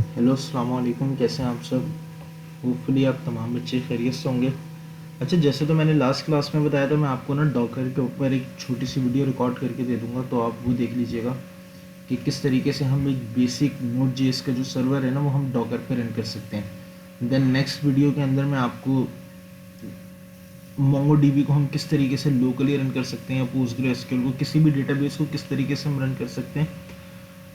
Hello अस्सलाम वालेकुम, कैसे हैं आप सब। होपफुली आप तमाम बच्चे खैरियत से होंगे। अच्छा, जैसे तो मैंने लास्ट क्लास में बताया था, मैं आपको ना डॉकर के ऊपर एक छोटी सी वीडियो रिकॉर्ड करके दे दूंगा, तो आप वो देख लीजिएगा कि किस तरीके से हम एक बेसिक नोड जेएस का जो सर्वर है ना वो हम डॉकर पे रन कर सकते हैं। देन नेक्स्ट वीडियो के अंदर मैं आपको मोंगो डीबी को हम किस तरीके से लोकली रन कर सकते हैं, या पोस्टग्रे एसक्यूएल को, किसी भी डेटाबेस को किस तरीके से हम रन कर सकते हैं,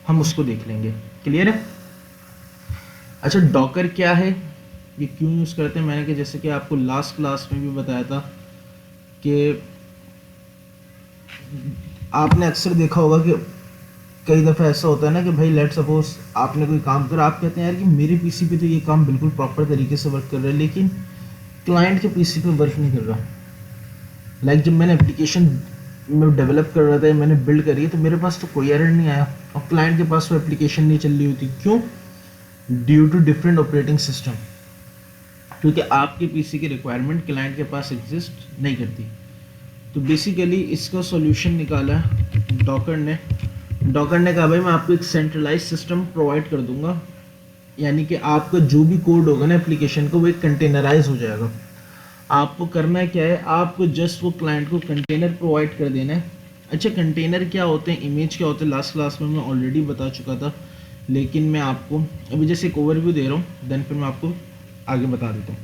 हम उसको देख लेंगे। क्लियर है। अच्छा, डॉकर क्या है, ये क्यों यूज़ करते हैं, मैंने कि जैसे कि आपको लास्ट क्लास में भी बताया था कि आपने अक्सर देखा होगा कि कई दफ़ा ऐसा होता है ना कि भाई लेट सपोज आपने कोई काम करा, आप कहते हैं यार कि मेरे पीसी पे तो ये काम बिल्कुल प्रॉपर तरीके से वर्क कर रहा है, लेकिन क्लाइंट के पीसी पे वर्क नहीं कर रहा। लाइक जब मैंने एप्लीकेशन में डेवलप कर रहा था या मैंने बिल्ड करी है, तो मेरे पास तो कोई एरर नहीं आया और क्लाइंट के पास वो एप्लीकेशन नहीं चल रही होती। क्यों? Due to different operating system, क्योंकि आपके पीसी की रिक्वायरमेंट क्लाइंट के पास एग्जिस्ट नहीं करती। तो बेसिकली इसका सॉल्यूशन निकाला डॉकर ने कहा भाई मैं आपको एक सेंट्रलाइज सिस्टम प्रोवाइड कर दूंगा, यानी कि आपका जो भी कोड होगा ना एप्लीकेशन को, वो एक कंटेनराइज हो जाएगा। आपको करना क्या है, आपको जस्ट वो क्लाइंट को कंटेनर प्रोवाइड कर देना है। अच्छा, कंटेनर क्या होते हैं, इमेज क्या होते हैं, लास्ट क्लास में मैं ऑलरेडी बता चुका था, लेकिन मैं आपको अभी जैसे एक ओवरव्यू दे रहा हूँ, देन फिर मैं आपको आगे बता देता हूँ।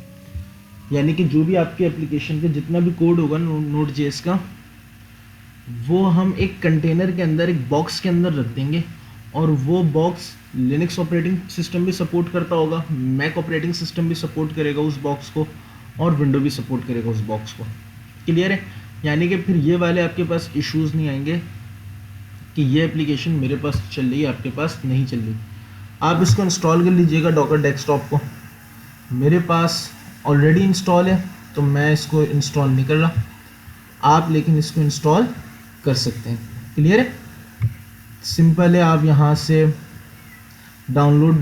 यानी कि जो भी आपके एप्लीकेशन का जितना भी कोड होगा नोड जेएस का, वो हम एक कंटेनर के अंदर, एक बॉक्स के अंदर रख देंगे, और वो बॉक्स लिनक्स ऑपरेटिंग सिस्टम भी सपोर्ट करता होगा, मैक ऑपरेटिंग सिस्टम भी सपोर्ट करेगा उस बॉक्स को, और विंडो भी सपोर्ट करेगा उस बॉक्स को। क्लियर है। यानी कि फिर ये वाले आपके पास इश्यूज़ नहीं आएंगे कि ये एप्लीकेशन मेरे पास चल रही है, आपके पास नहीं चल रही। आप इसको इंस्टॉल कर लीजिएगा डॉकर डेस्कटॉप को। मेरे पास ऑलरेडी इंस्टॉल है, तो मैं इसको इंस्टॉल नहीं कर रहा, आप लेकिन इसको इंस्टॉल कर सकते हैं। क्लियर है। सिंपल है, आप यहाँ से डाउनलोड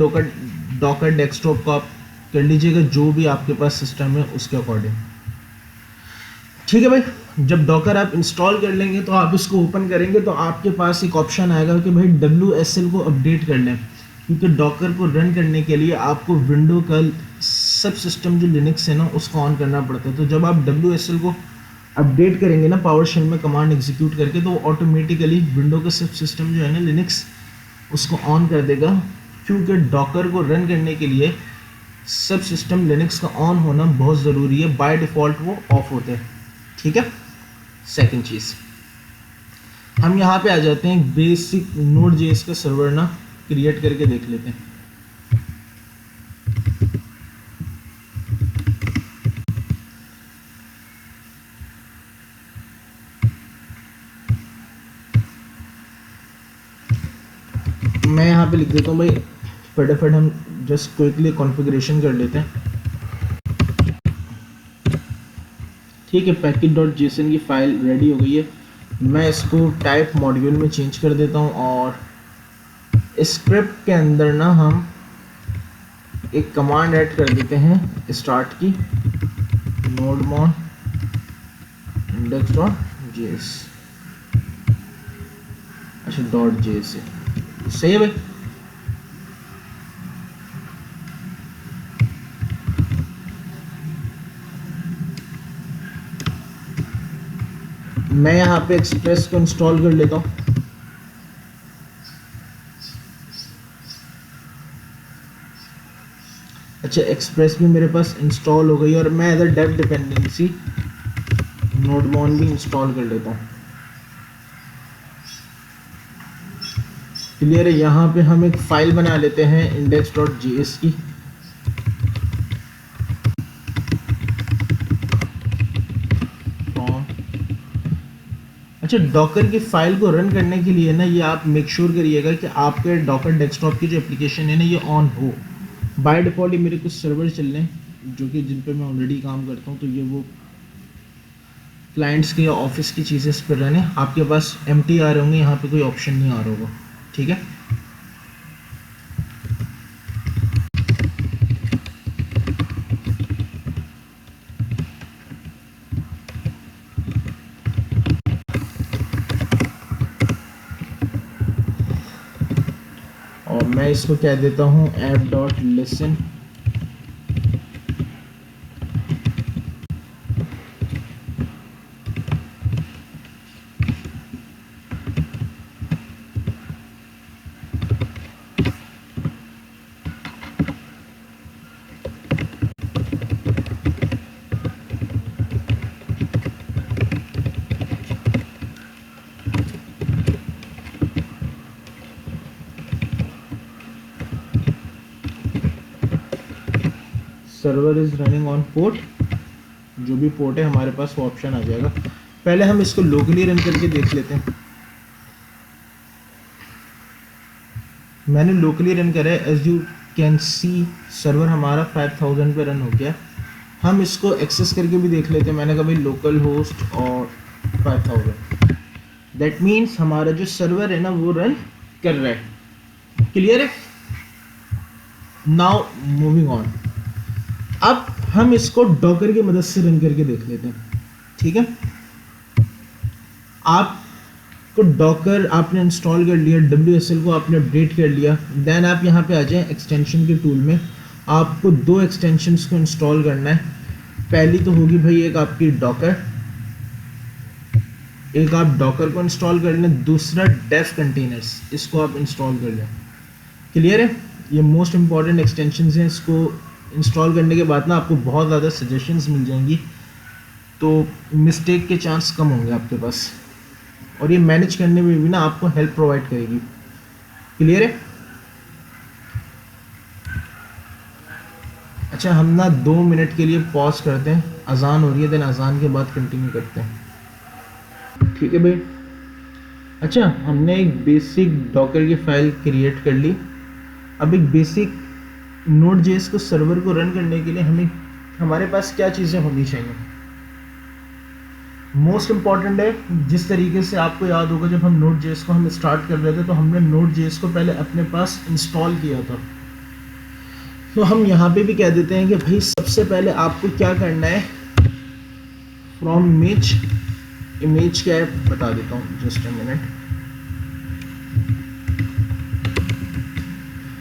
डॉकर डेस्कटॉप को आप कर लीजिएगा, जो भी आपके पास सिस्टम है उसके अकॉर्डिंग। ठीक है भाई, जब डॉकर आप इंस्टॉल कर लेंगे तो आप इसको ओपन करेंगे तो आपके पास एक ऑप्शन आएगा कि भाई WSL को अपडेट कर लें, क्योंकि डॉकर को रन करने के लिए आपको विंडो का सब सिस्टम जो लिनक्स है ना उसको ऑन करना पड़ता है। तो जब आप WSL को अपडेट करेंगे ना पावर शेल में कमांड एग्जीक्यूट करके, तो ऑटोमेटिकली विंडो का सब सिस्टम जो है ना लिनक्स उसको ऑन कर देगा, क्योंकि डॉकर को रन करने के लिए सब सिस्टम लिनक्स का ऑन होना बहुत ज़रूरी है। बाय डिफ़ॉल्ट वो ऑफ होते हैं। ठीक है। सेकंड चीज़, हम यहाँ पे आ जाते हैं, बेसिक नोड जेएस का सर्वर ना क्रिएट करके देख लेते हैं। मैं यहाँ पे लिख देता हूँ भाई, फटाफट हम जस्ट क्विकली कॉन्फ़िगरेशन कर लेते हैं। ठीक है, package.json की फाइल रेडी हो गई है। मैं इसको टाइप मॉड्यूल में चेंज कर देता हूँ, और स्क्रिप्ट के अंदर ना हम एक कमांड ऐड कर देते हैं स्टार्ट की, nodemon index.js। अच्छा, .js है, सही है भाई। मैं यहाँ पे एक्सप्रेस को इंस्टॉल कर लेता हूँ। अच्छा, एक्सप्रेस भी मेरे पास इंस्टॉल हो गई, और मैं इधर डेव डिपेंडेंसी नोडमॉन भी इंस्टॉल कर लेता हूँ। क्लियर है। यहाँ पे हम एक फाइल बना लेते हैं index.js की। अच्छा, डॉकर की फाइल को रन करने के लिए ना ये आप मेक श्योर करिएगा कि आपके डॉकर डेस्कटॉप की जो एप्लीकेशन है ना ये ऑन हो। बाय डिफ़ॉल्ट ये मेरे कुछ सर्वर चल रहे हैं जो कि जिन पे मैं ऑलरेडी काम करता हूँ, तो ये वो क्लाइंट्स के या ऑफिस की चीज़ें इस पर रन है। आपके पास एम्प्टी आ रहे होंगे, यहाँ पे कोई ऑप्शन नहीं आ रहा होगा। ठीक है। और मैं इसको कह देता हूँ app dot listen. Server is running on port, जो भी पोर्ट है हमारे पास वो ऑप्शन आ जाएगा। पहले हम इसको लोकली रन करके देख लेते हैं। मैंने लोकली रन करा है, as you can see server हमारा 5000 पे रन हो गया। हम इसको एक्सेस करके भी देख लेते हैं। मैंने कहा भाई लोकल होस्ट और 5000, दैट मीन्स हमारा जो सर्वर है ना वो रन कर रहा है। क्लियर है? नाउ मूविंग ऑन, अब हम इसको डॉकर की मदद से रन करके देख लेते हैं। ठीक है, आपको डॉकर आपने इंस्टॉल कर लिया, WSL को आपने अपडेट कर लिया, देन आप यहाँ पे आ जाएं एक्सटेंशन के टूल में। आपको दो एक्सटेंशंस को इंस्टॉल करना है। पहली तो होगी भाई एक आपकी डॉकर, एक आप डॉकर को इंस्टॉल कर लें, दूसरा डेफ कंटेनर्स, इसको आप इंस्टॉल कर लें। क्लियर है? ये मोस्ट इंपॉर्टेंट एक्सटेंशंस हैं। इसको इंस्टॉल करने के बाद ना आपको बहुत ज़्यादा सजेशंस मिल जाएंगी, तो मिस्टेक के चांस कम होंगे आपके पास, और ये मैनेज करने में भी ना आपको हेल्प प्रोवाइड करेगी। क्लियर है? अच्छा, हम ना 2 मिनट के लिए पॉज करते हैं, अजान हो रही है, देन अजान के बाद कंटिन्यू करते हैं। ठीक है भाई। अच्छा, हमने एक बेसिक डॉकर की फाइल क्रिएट कर ली। अब एक बेसिक Node.js को सर्वर को रन करने के लिए हमारे पास क्या चीज़ें होनी चाहिए? मोस्ट इम्पॉर्टेंट है, जिस तरीके से आपको याद होगा जब हम Node.js को हम स्टार्ट कर रहे थे तो हमने Node.js को पहले अपने पास इंस्टॉल किया था। तो हम यहाँ पे भी कह देते हैं कि भाई सबसे पहले आपको क्या करना है, फ्रॉम इमेज क्या है बता देता हूँ, जस्ट अ मिनट।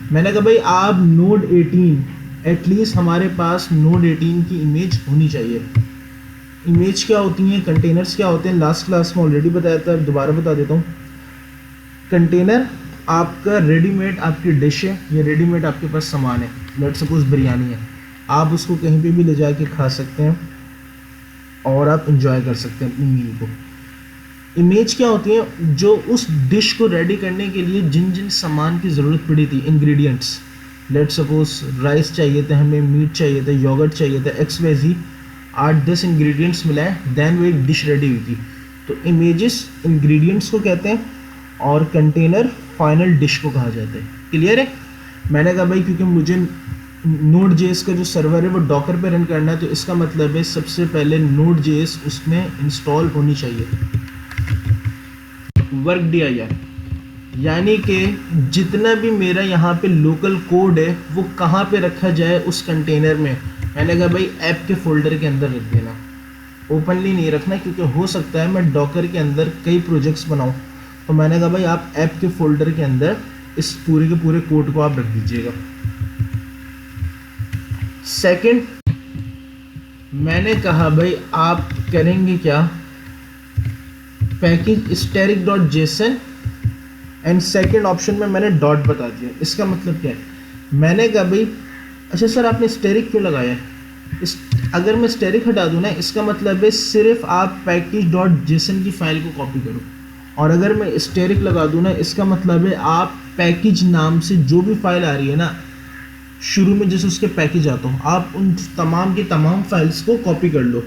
मैंने कहा भाई आप Node 18 एटलीस्ट हमारे पास Node 18 की इमेज होनी चाहिए। इमेज क्या होती हैं, कंटेनर्स क्या होते हैं, लास्ट क्लास में ऑलरेडी बताया था, दोबारा बता देता हूँ। कंटेनर आपका रेडीमेड आपकी डिश है, ये रेडीमेड आपके पास सामान है। लेट्स सपोज बिरयानी है, आप उसको कहीं पे भी ले जाके खा सकते हैं और आप इंजॉय कर सकते हैं अपनी मील को। इमेज क्या होती है, जो उस डिश को रेडी करने के लिए जिन जिन सामान की ज़रूरत पड़ी थी, इंग्रेडिएंट्स। लेट्स सपोज राइस चाहिए था हमें, मीट चाहिए था, योगर्ट चाहिए था, XYZ 8-10 इंग्रेडिएंट्स मिला है, देन वो एक डिश रेडी हुई थी। तो इमेजेस इंग्रेडिएंट्स को कहते हैं और कंटेनर फाइनल डिश को कहा जाता है। क्लियर है? मैंने कहा भाई क्योंकि मुझे Node.js का जो सर्वर है वो डॉकर पे रन करना है, तो इसका मतलब है सबसे पहले Node.js उसमें इंस्टॉल होनी चाहिए। वर्क dir, यानी कि जितना भी मेरा यहाँ पे लोकल कोड है वो कहाँ पे रखा जाए उस कंटेनर में। मैंने कहा भाई ऐप के फोल्डर के अंदर रख देना, ओपनली नहीं रखना, क्योंकि हो सकता है मैं डॉकर के अंदर कई प्रोजेक्ट्स बनाऊँ। तो मैंने कहा भाई आप ऐप के फोल्डर के अंदर इस पूरे के पूरे कोड को आप रख दीजिएगा। सेकंड, मैंने कहा भाई आप करेंगे क्या, package static.json and second option में मैंने डॉट बता दिया। इसका मतलब क्या है, मैंने कहा भाई अच्छा सर आपने स्टेरिक क्यों लगाया है, अगर मैं स्टेरिक हटा दूँ ना, इसका मतलब है सिर्फ आप package.json की फाइल को कॉपी करो, और अगर मैं स्टेरिक लगा दूँ ना, इसका मतलब है आप पैकेज नाम से जो भी फाइल आ रही है ना, शुरू में जैसे उसके पैकेज आता हो, आप उन तमाम की तमाम फाइल्स को कॉपी कर लो।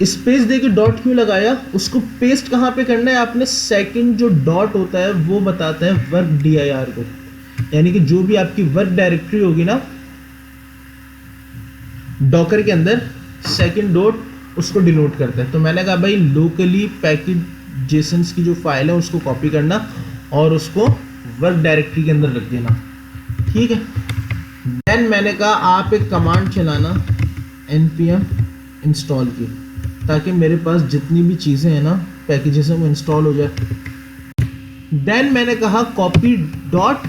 स्पेस दे के डॉट क्यों लगाया, उसको पेस्ट कहाँ पे करना है आपने, सेकंड जो डॉट होता है वो बताता है वर्क dir को, यानी कि जो भी आपकी वर्क डायरेक्टरी होगी ना डॉकर के अंदर, सेकंड डॉट उसको डिनोट करता है। तो मैंने कहा भाई लोकली पैकेज जेसन्स की जो फाइल है उसको कॉपी करना और उसको वर्क डायरेक्टरी के अंदर रख देना। ठीक है, देन मैंने कहा आप एक कमांड चलाना npm इंस्टॉल की, ताकि मेरे पास जितनी भी चीज़ें हैं ना पैकेजेस हैं वो इंस्टॉल हो जाए। देन मैंने कहा कॉपी डॉट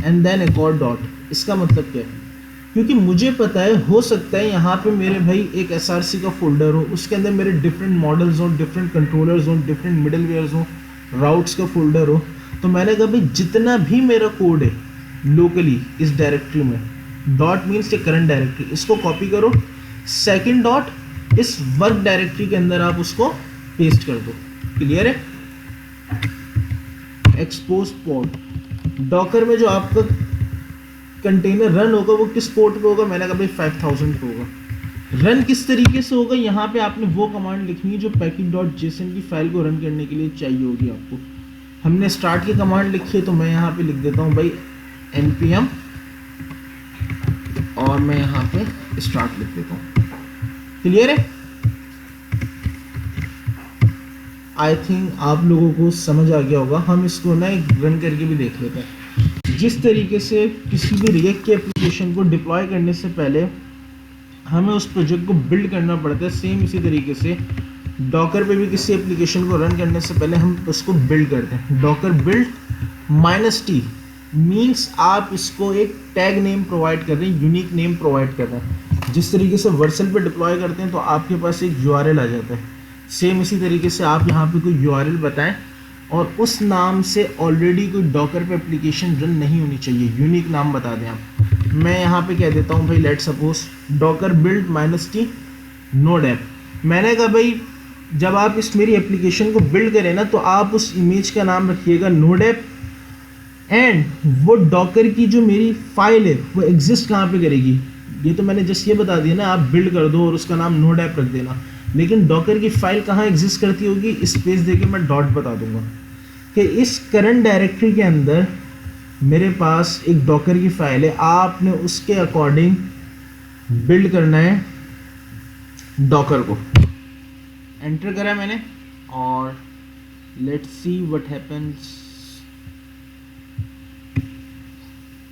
एंड देन एक और डॉट। इसका मतलब क्या है, क्योंकि मुझे पता है हो सकता है यहाँ पे मेरे भाई एक SRC का फोल्डर हो, उसके अंदर मेरे डिफरेंट मॉडल्स हो, डिफरेंट कंट्रोलर्स हो, डिफरेंट मिडलवेयर्स हो, राउट्स का फोल्डर हो। तो मैंने कहा भाई जितना भी मेरा कोड है लोकली इस डायरेक्टरी में, डॉट मीन्स ये करंट डायरेक्टरी, इसको कॉपी करो, सेकंड डॉट इस वर्क डायरेक्टरी के अंदर आप उसको पेस्ट कर दो। क्लियर है? एक्सपोज पोर्ट, डॉकर में जो आपका कंटेनर रन होगा वो किस पोर्ट पे होगा, मैंने कहा भाई 5000 पे होगा। रन किस तरीके से होगा, यहाँ पे आपने वो कमांड लिखनी है जो package.json की फाइल को रन करने के लिए चाहिए होगी आपको। हमने स्टार्ट की कमांड लिखी है तो मैं यहाँ पे लिख देता हूँ भाई npm और मैं यहाँ पे स्टार्ट लिख देता हूँ। क्लियर है? आई थिंक आप लोगों को समझ आ गया होगा। हम इसको ना एक रन करके भी देख लेते हैं। जिस तरीके से किसी भी रिएक्ट की एप्लीकेशन को डिप्लॉय करने से पहले हमें उस प्रोजेक्ट को बिल्ड करना पड़ता है, सेम इसी तरीके से डॉकर पे भी किसी एप्लीकेशन को रन करने से पहले हम उसको बिल्ड करते हैं। डॉकर बिल्ड -t मीन्स आप इसको एक टैग नेम प्रोवाइड कर रहे हैं, यूनिक नेम प्रोवाइड कर रहे हैं। जिस तरीके से वर्सल पे डिप्लॉय करते हैं तो आपके पास एक URL आ जाता है, सेम इसी तरीके से आप यहाँ पे कोई URL बताएं और उस नाम से ऑलरेडी कोई डॉकर पे एप्लीकेशन रन नहीं होनी चाहिए, यूनिक नाम बता दें आप। मैं यहाँ पे कह देता हूँ भाई let suppose Docker build -t node app. मैंने कहा भाई जब आप इस मेरी एप्लीकेशन को बिल्ड करें ना तो आप उस इमेज का नाम रखिएगा नोड ऐप, एंड वो डॉकर की जो मेरी फाइल है वो एग्जिस्ट कहाँ पे करेगी, ये तो मैंने जस्ट ये बता दिया ना, आप बिल्ड कर दो और उसका नाम नोड ऐप रख देना। लेकिन डॉकर की फाइल कहाँ एग्जिस्ट करती होगी, स्पेस देके मैं डॉट बता दूंगा कि इस करंट डायरेक्टरी के अंदर मेरे पास एक डॉकर की फाइल है, आपने उसके अकॉर्डिंग बिल्ड करना है डॉकर को। एंटर करा मैंने और लेट्स सी व्हाट हैपेंस।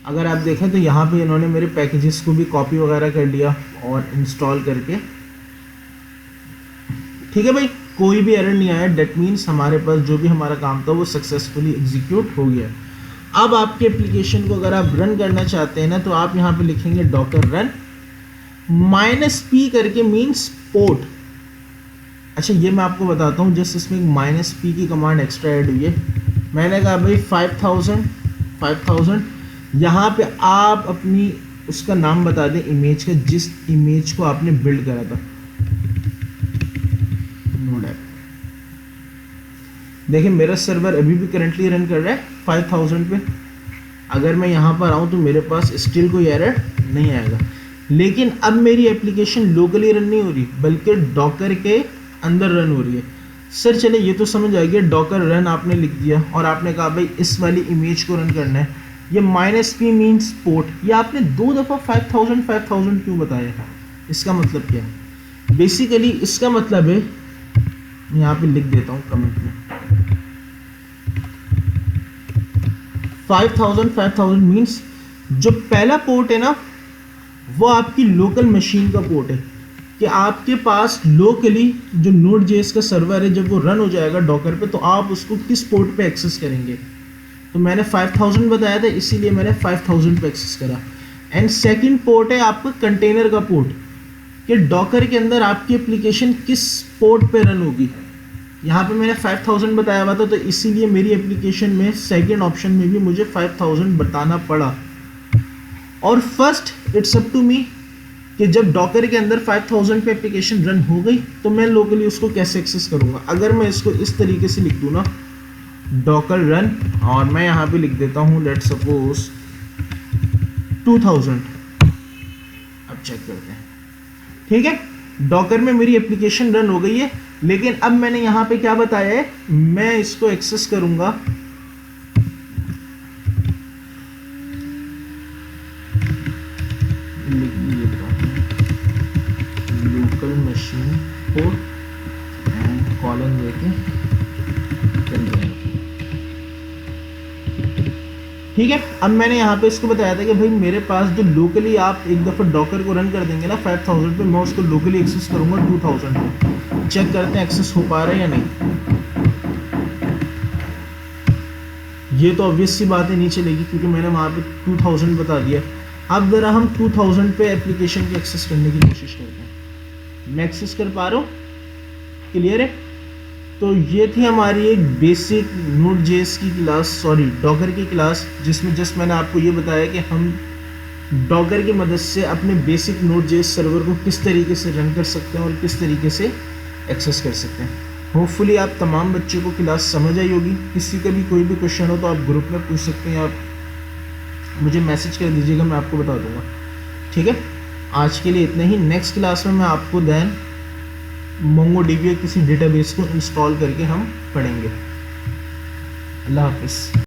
अगर आप देखें तो यहाँ पे इन्होंने मेरे पैकेजेस को भी कॉपी वगैरह कर लिया और इंस्टॉल करके, ठीक है भाई, कोई भी एरर नहीं आया। डेट मीन्स हमारे पास जो भी हमारा काम था वो सक्सेसफुली एग्जीक्यूट हो गया। अब आपके एप्लीकेशन को अगर आप रन करना चाहते हैं ना तो आप यहाँ पे लिखेंगे डॉकर रन -p करके मीन्स पोर्ट। अच्छा ये मैं आपको बताता हूँ, जस्ट इसमें -p की कमांड एक्स्ट्रा ऐड हुई है। मैंने कहा भाई 5000 यहाँ पे आप अपनी उसका नाम बता दें इमेज का, जिस इमेज को आपने बिल्ड करा था। नोड ऐप देखिए मेरा सर्वर अभी भी करंटली रन कर रहा है 5000 पे। अगर मैं यहाँ पर आऊँ तो मेरे पास स्टिल कोई एरर नहीं आएगा। लेकिन अब मेरी एप्लीकेशन लोकली रन नहीं हो रही बल्कि डॉकर के अंदर रन हो रही है। सर चले ये तो समझ आ गया, डॉकर रन आपने लिख दिया और आपने कहा भाई इस वाली इमेज को रन करना है। ये -p मीन्स पोर्ट, ये आपने 2 दफ़ा 5000 क्यों बताया है? इसका मतलब क्या है? बेसिकली इसका मतलब है, मैं यहाँ पे लिख देता हूँ कमेंट में, 5000 मीन्स जो पहला पोर्ट है ना वो आपकी लोकल मशीन का पोर्ट है, कि आपके पास लोकली जो Node.js का सर्वर है जब वो रन हो जाएगा डॉकर पे तो आप उसको किस पोर्ट पे एक्सेस करेंगे। तो मैंने 5000 बताया था इसीलिए मैंने 5000 पे एक्सेस करा। एंड सेकंड पोर्ट है आपका कंटेनर का पोर्ट, कि डॉकर के अंदर आपकी एप्लीकेशन किस पोर्ट पे रन होगी। यहाँ पे मैंने 5000 बताया हुआ था तो इसीलिए मेरी एप्लीकेशन में सेकंड ऑप्शन में भी मुझे 5000 बताना पड़ा। और first it's up to me कि जब डॉकर के अंदर 5000 पे एप्लीकेशन रन हो गई तो मैं लोकली उसको कैसे एक्सेस करूँगा। अगर मैं इसको इस तरीके से लिख दूँ ना डॉकर रन और मैं यहाँ पे लिख देता हूँ लेट सपोज 2000, अब चेक करते हैं। ठीक है, डॉकर में मेरी एप्लीकेशन रन हो गई है, लेकिन अब मैंने यहाँ पे क्या बताया है, मैं इसको एक्सेस करूँगा local machine port and colon देके चल जाएगा। ठीक है, अब मैंने यहाँ पे इसको बताया था कि भाई मेरे पास जो लोकली आप एक दफ़ा डॉकर को रन कर देंगे ना 5000 पे, मैं उसको लोकली एक्सेस करूँगा 2000 पे। चेक करते हैं एक्सेस हो पा रहा है या नहीं। ये तो ऑब्वियस सी बात है नहीं चलेगी क्योंकि मैंने वहाँ पे 2000 बता दिया। अब ज़रा हम 2000 पे एप्लीकेशन को एक्सेस करने की कोशिश करते हैं। मैं एक्सेस कर पा रहा हूँ, क्लियर है। तो ये थी हमारी एक बेसिक Node.js की क्लास, सॉरी डॉकर की क्लास, जिसमें जस्ट मैंने आपको ये बताया कि हम डॉकर की मदद से अपने बेसिक Node.js सर्वर को किस तरीके से रन कर सकते हैं और किस तरीके से एक्सेस कर सकते हैं। होपफुली आप तमाम बच्चों को क्लास समझ आई होगी। किसी का भी कोई भी क्वेश्चन हो तो आप ग्रुप में पूछ सकते हैं, आप मुझे मैसेज कर दीजिएगा, मैं आपको बता दूंगा। ठीक है, आज के लिए इतना ही। नेक्स्ट क्लास में मैं आपको दैन MongoDB या किसी डेटाबेस को इंस्टॉल करके हम पढ़ेंगे। अल्लाह हाफिज़।